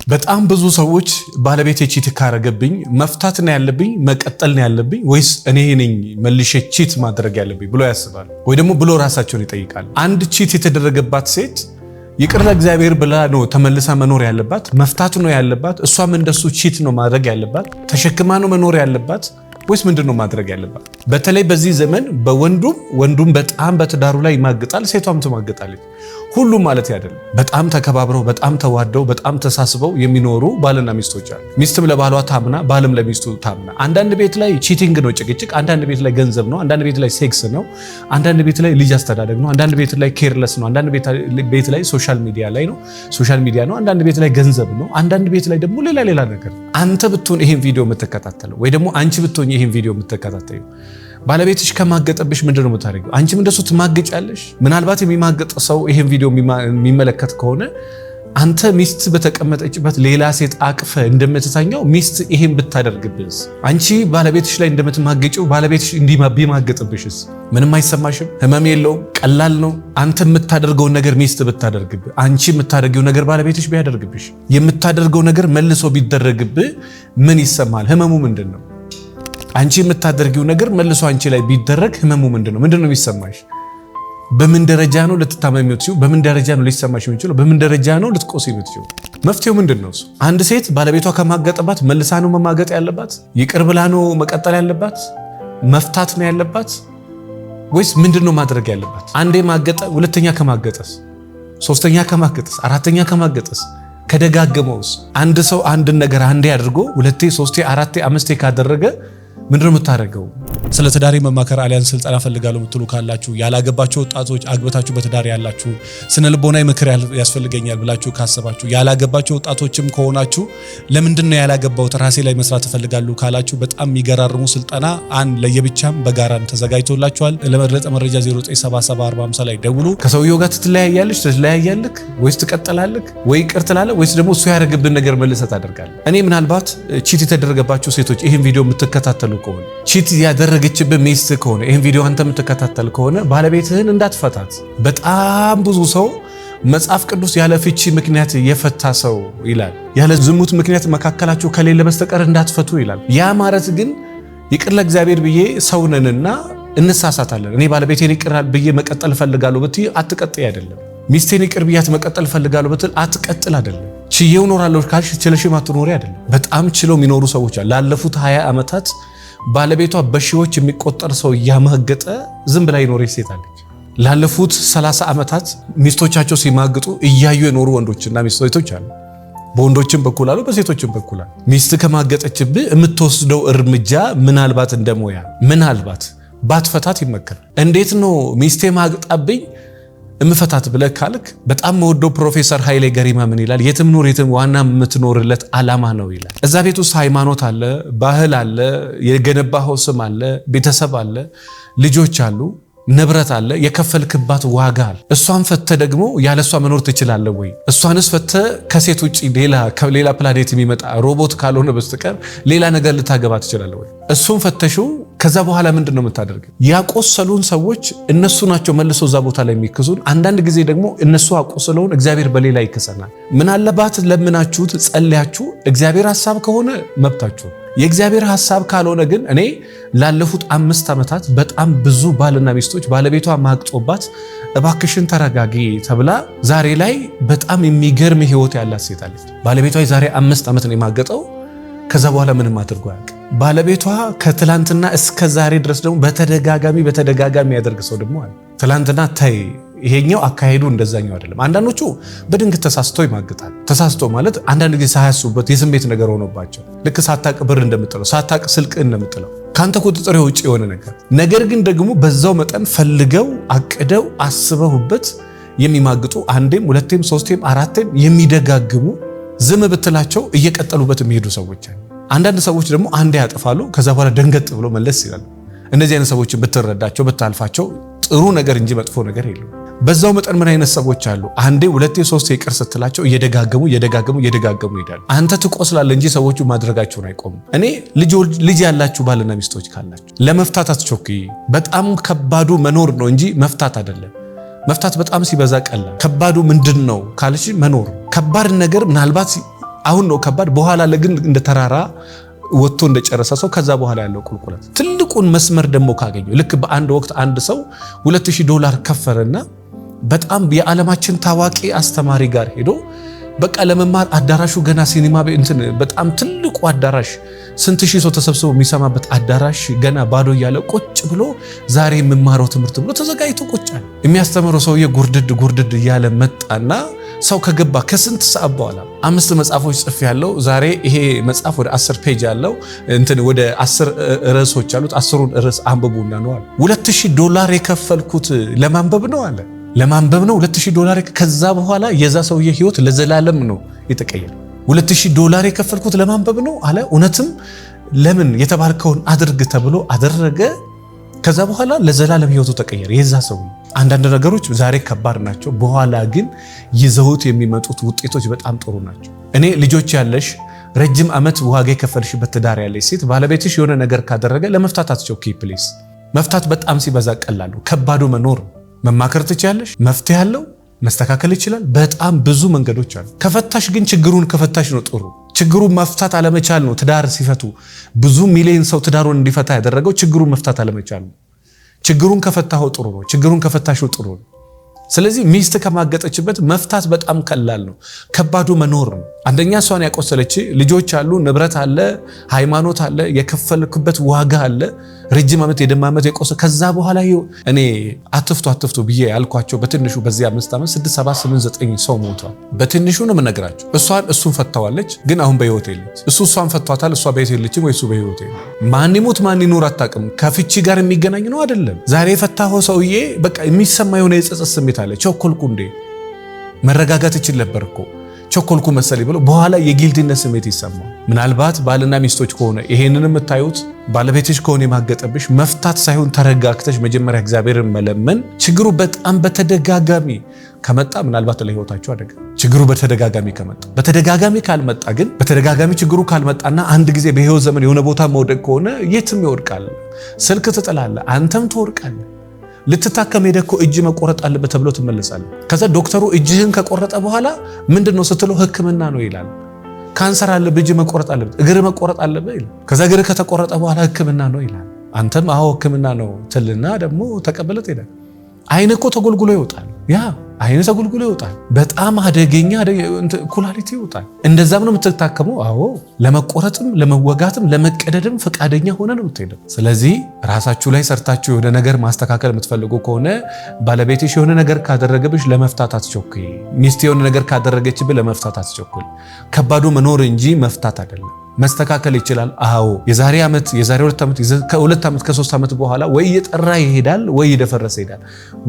በጣም ብዙ ሰዎች ባለቤቴ ቺት ካረገብኝ መፍታት ነው ያለብኝ መቀጠል ነው ያለብኝ ወይስ እኔ ነኝ መልሼ ቺት ማድረግ ያለብኝ ብሎ ያስባሉ ወይ ደግሞ ብሎ ራሳቸውን ይጠይቃሉ። አንድ ቺት የተደረገባት ሴት ይቅር ለእግዚአብሔር ብላ ነው ተመልሳ መኖር ያለባት? መፍታት ነው ያለባት? እሷም እንደሱ ቺት ነው ማድረግ ያለባት? ተሸክማ ነው መኖር ያለባት ወይስ ምንድነው ማድረግ ያለባት? በተለይ በዚህ ዘመን ወንዱም በጣም በትዳሩ ላይ ይማግጣል፣ ሴቷም ትማግጣለች። ሁሉም ማለት አይደለም። በጣም ተከባብረው በጣም ተዋደው በጣም ተሳስበው የሚኖሩ ባልና ሚስቶች አሉ። ሚስትም ለባሏ ታምና ባልም ለሚስቱ ታምና። አንዳንድ ቤት ላይ ቺቲንግ ነው ጭቅጭቅ፣ አንዳንድ ቤት ላይ ገንዘብ ነው፣ አንዳንድ ቤት ላይ ሴክስ ነው፣ አንዳንድ ቤት ላይ ልጅ አስተዳደግ ነው፣ አንዳንድ ቤት ላይ ኬርለስ ነው፣ አንዳንድ ቤት ላይ ሶሻል ሚዲያ ነው፣ አንዳንድ ቤት ላይ ገንዘብ ነው፣ አንዳንድ ቤት ላይ ደግሞ ሌላ ነገር። አንተ ብትሆን ይሄን ቪዲዮ የምትከታተለው ወይ ደግሞ አንቺ ብትሆን ይሄን ቪዲዮ የምትከታተዩ ባለቤትሽ ከማገጠብሽ ምንድነው የምታደርጊው? አንቺም እንደሱ ትማገጫለሽ። ምናልባት የሚማገጥ ሰው ይሄን ቪዲዮ የሚመለከት ከሆነ አንተ ሚስት በተቀመጠችበት ሌላ ሴት አቅፈ እንደምትታኛው ሚስት ይሄን ብታደርግብስ? አንቺ ባለቤትሽ ላይ እንደምትማገጪው ባለቤትሽ ቢማገጥብሽስ? ምንም አይሰማሽም? ህመም የለውም? ቀላል ነው። አንተ የምታደርገው ነገር ሚስት ብታደርግብህ፣ አንቺ የምታደርገው ነገር ባለቤትሽ ቢያደርግብሽ፣ የምታደርገው ነገር መልሶ ቢደረግብህ ምን ይሰማል? ህመሙ ምንድነው? አንቺ የምታደርጊው ነገር መልሶ አንቺ ላይ ቢደረግ ህመሙ ምንድነው? ምንድነው የሚሰማሽ? በምን ደረጃ ነው ልትታመሚ የምትችይው? በምን ደረጃ ነው ሊሰማሽ የሚችለው? በምን ደረጃ ነው ልትቆሲ የምትችይው? መፍትሄው ምንድነው? አንድ ሴት ባለቤቷ ከማገጠባት መልሳ ነው መማገጥ ያለባት? ይቅር ብላ ነው መቀጠል ያለባት? መፍታት ነው ያለባት ወይስ ምንድነው ማድረግ ያለባት? አንዴ ማገጠ፣ ሁለተኛ ከማገጠስ፣ ሶስተኛ ከማገጠስ፣ አራተኛ ከማገጠስ፣ ከደጋገመውስ? አንድ ሰው አንድ ነገር አንዴ አድርጎ ሁለቴ ሶስቴ አራቴ አምስቴ ካደረገ ምንድነው የምታደርገው? ስለ ትዳር መማከር አሊያንስ ስልጠና ፈልጋለሁ የምትሉ ካላችሁ፣ ያላገባችሁ ወጣቶች አግብታችሁ በትዳር ያላችሁ፣ ስነ ልቦናዊ ምክር ያስፈልገኛል ብላችሁ ካሰባችሁ፣ ያላገባችሁ ወጣቶችም ከሆናችሁ ለምንድነው ያላገባሁት ራሴ ላይ መስራት ፈልጋለሁ ካላችሁ በጣም የሚገራርሙ ስልጠና ለየብቻም በጋራም ተዘጋጅቶላችኋል። ለመረጠ መረጃ 09774050 ላይ ደውሉ። ከሰውየው ጋር ትለያያለህ ወይስ ትቀጥላለህ? ወይ ይቅር ትላለህ ወይስ ደግሞ እሱ ያደረገብን ነገር መልሰት አደርጋለህ? እኔ ምናልባት ቺት የተደረገባችሁ ሴቶች ይሄን ቪዲዮ የምትከታተሉ ከሆነ ቺት ያደረገችብህ ሚስት ከሆነ ይሄን ቪዲዮ አንተ የምትከታተል ከሆነ ባለቤትህን እንዳትፈታት። በጣም ብዙ ሰው መጽሐፍ ቅዱስ ያለ ፍቺ ምክንያት የፈታ ሰው ይላል። ያለ ዝሙት ምክንያት መካከላችሁ ከሌለ በስተቀር እንዳትፈቱ ይላል። ያ ማለት ግን ይቅር ለእግዚአብሔር ብዬ ሰው ነንና እንሳሳታለን። እኔ ባለቤቴን ይቅር ብዬ መቀጠል ፈልጋለሁ ብትይ አትቀጥይ አይደለም። ሚስቴን ይቅር ብያት መቀጠል ፈልጋለሁ ብትል አትቀጥል አይደለም። ችዬው ኖራለሁ ካልሽ ችለሽም አትኖሪ አይደለም። በጣም ችለው የሚኖሩ ሰዎች አሉ። ላለፉት 20 ዓመታት ባለቤቷ በሺዎች የሚቆጠር ሰው ያማገጠ ዝም ብላ የኖረች ሴት አለች። ላለፉት 30 ዓመታት ሚስቶቻቸው ሲማግጡ እያዩ የኖሩ ወንዶችና ሚስቶች አሉ። በወንዶችም በኩል አሉ፣ በሴቶችም በኩል አሉ። ሚስት ከማገጠችብህ የምትወስደው እርምጃ ምናልባት እንደሞያ ምናልባት ባትፈታት ይመከራል። እንዴት ነው ሚስቴ ማግጣብኝ እምፈታት ብለህ ካልክ በጣም መወደው ፕሮፌሰር ኃይሌ ገሪማ ምን ይላል? የትም ኑር የትም ዋና የምትኖርለት ዓላማ ነው ይላል። እዛ ቤት ውስጥ ሃይማኖት አለ፣ ባህል አለ፣ የገነባኸው ስም አለ፣ ቤተሰብ አለ፣ ልጆች አሉ፣ ንብረት አለ፣ የከፈልክባት ዋጋ አለ። እሷን ፈተ ደግሞ ያለሷ መኖር ትችላለህ ወይ? እሷንስ ፈተ ከሴት ውጪ ሌላ ፕላኔት የሚመጣ ሮቦት ካልሆነ በስተቀር ሌላ ነገር ልታገባ ትችላለህ ወይ? እሱን ፈተሹ። ከዛ በኋላ ምንድነው የምታደርገው? ያቆሰሉን ሰዎች እነሱ ናቸው መልሶ እዛ ቦታ ላይ የሚክሱን። አንዳንድ ጊዜ ደግሞ እነሱ አቆሰለውን እግዚአብሔር በሌላ ይከሰናል። ምን አለባት ለምናችሁት ጸልያችሁ እግዚአብሔር ሐሳብ ከሆነ መብታችሁ። የእግዚአብሔር ሐሳብ ካልሆነ ግን እኔ ላለፉት 5 ዓመታት በጣም ብዙ ባልና ሚስቶች ባለቤቷ ማግጦባት እባክሽን ተረጋጊ ተብላ ዛሬ ላይ በጣም የሚገርም ህይወት ያላት ሴት አለች። ባለቤቷ የዛሬ 5 ዓመት ነው የማገጠው። ከዛ በኋላ ምንም አድርጎ አያውቅም። ባለቤቷ ከትላንትና እስከ ዛሬ ድረስ ደግሞ በተደጋጋሚ ያደርግ ሰው ደግሞ አለ። ትላንትና ታይ ይሄኛው አካሄዱ እንደዛኛው አይደለም። አንዳንዶቹ በድንገት ተሳስቶ ይማግጣል። ተሳስቶ ማለት አንዳንድ ጊዜ ሳያስቡበት የስሜት ነገር ሆኖባቸው ልክ ሳታቅ ብር እንደምጥለው ሳታቅ ስልክ እንደምጥለው ካንተ ቁጥጥር ውጭ የሆነ ነገር ግን ደግሞ በዛው መጠን ፈልገው አቅደው አስበውበት የሚማግጡ አንዴም ሁለቴም ሶስቴም አራቴም የሚደጋግሙ ዝም ብትላቸው እየቀጠሉበት የሚሄዱ ሰዎች አሉ። አንዳንድ ሰዎች ደግሞ አንዴ ያጠፋሉ፣ ከዛ በኋላ ደንገጥ ብሎ መለስ ይላሉ። እነዚህ አይነት ሰዎችን ብትረዳቸው ብታልፋቸው ጥሩ ነገር እንጂ መጥፎ ነገር የለም። በዛው መጠን ምን አይነት ሰዎች አሉ? አንዴ ሁለቴ ሶስቴ ይቅር ስትላቸው እየደጋገሙ ይሄዳሉ። አንተ ትቆስላለህ እንጂ ሰዎቹ ማድረጋቸውን አይቆሙም። እኔ ልጅ ያላችሁ ባልና ሚስቶች ካላችሁ ለመፍታት አትቾክይ። በጣም ከባዱ መኖር ነው እንጂ መፍታት አይደለም። መፍታት በጣም ሲበዛ ቀላል። ከባዱ ምንድነው ካልሽ መኖር። ከባድ ነገር ምናልባት አሁን ነው ከባድ፣ በኋላ ለግን እንደ ተራራ ወጥቶ እንደጨረሰ ሰው ከዛ በኋላ ያለው ቁልቁለት። ትልቁን መስመር ደግሞ ካገኘው ልክ በአንድ ወቅት አንድ ሰው $2000 ከፈረና በጣም የዓለማችን ታዋቂ አስተማሪ ጋር ሄዶ በቃ ለመማር አዳራሹ ገና ሲኒማ እንትን በጣም ትልቁ አዳራሽ ስንት ሺህ ሰው ተሰብስቦ የሚሰማበት አዳራሽ ገና ባዶ እያለ ቁጭ ብሎ ዛሬ የምማረው ትምህርት ብሎ ተዘጋጅቶ ቁጭ አለ። የሚያስተምረው ሰውዬ ጉርድድ እያለ መጣና ሰው ከገባ ከስንት ሰዓት በኋላ 5 መጽሐፎች ጽፍ ያለው ዛሬ ይሄ መጽሐፍ ወደ 10 ፔጅ ያለው እንትን ወደ 10 ርዕሶች አሉት 10ሩን ርዕስ አንብቡና ነው አለ። $2000 የከፈልኩት ለማንበብ ነው አለ። ለማንበብ ነው $2000። ከዛ በኋላ የዛ ሰውዬ ህይወት ለዘላለም ነው የተቀየረ። $2000 የከፈልኩት ለማንበብ ነው አለ። እውነትም ለምን የተባልከውን አድርግ ተብሎ አደረገ። ከዛ በኋላ ለዘላለም ህይወቱ ተቀየረ የዛ ሰው። አንዳንድ ነገሮች ዛሬ ከባድ ናቸው፣ በኋላ ግን ይዘውት የሚመጡት ውጤቶች በጣም ጥሩ ናቸው። እኔ ልጆች ያለሽ ረጅም ዓመት ዋጋ የከፈልሽበት ትዳር ያለሽ ሴት ባለቤትሽ የሆነ ነገር ካደረገ ለመፍታት አትቸኩ ፕሊዝ። መፍታት በጣም ሲበዛ ቀላሉ፣ ከባዱ መኖር። መማከር ትችያለሽ፣ መፍትሄ ያለው መስተካከል ይችላል። በጣም ብዙ መንገዶች አሉ። ከፈታሽ ግን ችግሩን ከፈታሽ ነው ጥሩ። ችግሩን መፍታት አለመቻል ነው ትዳር ሲፈቱ ብዙ ሚሊዮን ሰው ትዳሩን እንዲፈታ ያደረገው ችግሩን መፍታት አለመቻል ነው። ችግሩን ከፈታው ጥሩ ነው። ችግሩን ከፈታሽው ጥሩ ነው። ስለዚህ ሚስት ከማገጠችበት መፍታት በጣም ቀላል ነው። ከባዱ መኖር ነው። አንደኛ እሷን ያቆሰለች ልጆች አሉ፣ ንብረት አለ፣ ሃይማኖት አለ፣ የከፈልክበት ዋጋ አለ፣ ረጅም ዓመት የደም ዓመት የቆሰ ከዛ በኋላ እኔ አትፍቱ ብዬ ያልኳቸው በትንሹ በዚህ 5 ዓመት 6 7 8 9 ሰው ሞቷል። በትንሹ ነው የምነግራቸው። እሱን ፈታዋለች፣ ግን አሁን በህይወት የለች። እሷን ፈቷታል፣ እሷ በህይወት የለችም ወይ እሱ በህይወት የለ። ማን ይሞት ማን ይኖር አታውቅም። ከፍቺ ጋር የሚገናኝ ነው አይደለም። ዛሬ የፈታኸው ሰውዬ በቃ የሚሰማ የሆነ የጸጸት ስሜት አለ። ቸኮልኩ እንዴ መረጋጋት ይችል ነበር እኮ ቸኮልኩ መሰለኝ ብሎ በኋላ የጊልቲነት ስሜት ይሰማል። ምናልባት ባልና ሚስቶች ከሆነ ይሄንን የምታዩት ባለቤትሽ ከሆነ የማገጠብሽ መፍታት ሳይሆን ተረጋግተሽ መጀመሪያ እግዚአብሔርን መለመን። ችግሩ በጣም በተደጋጋሚ ከመጣ ምናልባት ለህይወታችሁ አደጋ። ችግሩ በተደጋጋሚ ከመጣ በተደጋጋሚ ካልመጣ ግን በተደጋጋሚ ችግሩ ካልመጣና አንድ ጊዜ በህይወት ዘመን የሆነ ቦታ መውደቅ ከሆነ የትም ይወድቃል። ስልክ ትጥላለህ፣ አንተም ትወድቃለህ። ልትታከም ሄደህ እኮ እጅ መቆረጥ አለበት ተብሎ ትመለሳለህ። ከዛ ዶክተሩ እጅህን ከቆረጠ በኋላ ምንድነው ስትለው ህክምና ነው ይላል። ካንሰር አለብህ እጅ መቆረጥ አለበት፣ እግር መቆረጥ አለበት ይላል። ከዛ እግር ከተቆረጠ በኋላ ህክምና ነው ይላል። አንተም አዎ ህክምና ነው ትልና ደግሞ ተቀበለት ይላል። አይን እኮ ተጎልጉሎ ይወጣል። ያ አይን ተጎልጉሎ ይወጣል። በጣም አደገኛ ኩላሊት ይወጣል። እንደዛም ነው የምትታከመው። አዎ ለመቆረጥም ለመወጋትም ለመቀደድም ፈቃደኛ ሆነ ነው የምትሄደው። ስለዚህ ራሳችሁ ላይ ሰርታችሁ የሆነ ነገር ማስተካከል የምትፈልጉ ከሆነ ባለቤትሽ የሆነ ነገር ካደረገብሽ ለመፍታት አትቸኩይ። ሚስት የሆነ ነገር ካደረገችብህ ለመፍታት አትቸኩል። ከባዱ መኖር እንጂ መፍታት አይደለም። መስተካከል ይችላል። አዎ የዛሬ ዓመት የዛሬ 2 ዓመት ከ2 ዓመት ከ3 ዓመት በኋላ ወይ እየጠራ ይሄዳል ወይ እየደፈረሰ ይሄዳል።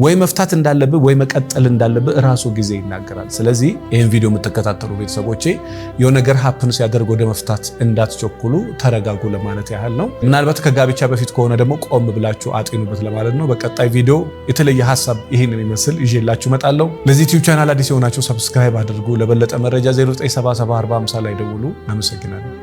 ወይ መፍታት እንዳለብህ ወይ መቀጠል እንዳለብህ ራሱ ጊዜ ይናገራል። ስለዚህ ይህን ቪዲዮ የምትከታተሉ ቤተሰቦቼ የሆነ ነገር ሀፕን ሲያደርግ ወደ መፍታት እንዳትቸኩሉ ተረጋጉ ለማለት ያህል ነው። ምናልባት ከጋብቻ በፊት ከሆነ ደግሞ ቆም ብላችሁ አጤኑበት ለማለት ነው። በቀጣይ ቪዲዮ የተለየ ሐሳብ ይህንን ይመስል ይዤላችሁ እመጣለሁ። ለዚህ ዩቲዩብ ቻናል አዲስ የሆናችሁ ሰብስክራይብ አድርጉ። ለበለጠ መረጃ 09774050 ላይ ደውሉ። አመሰግናለሁ።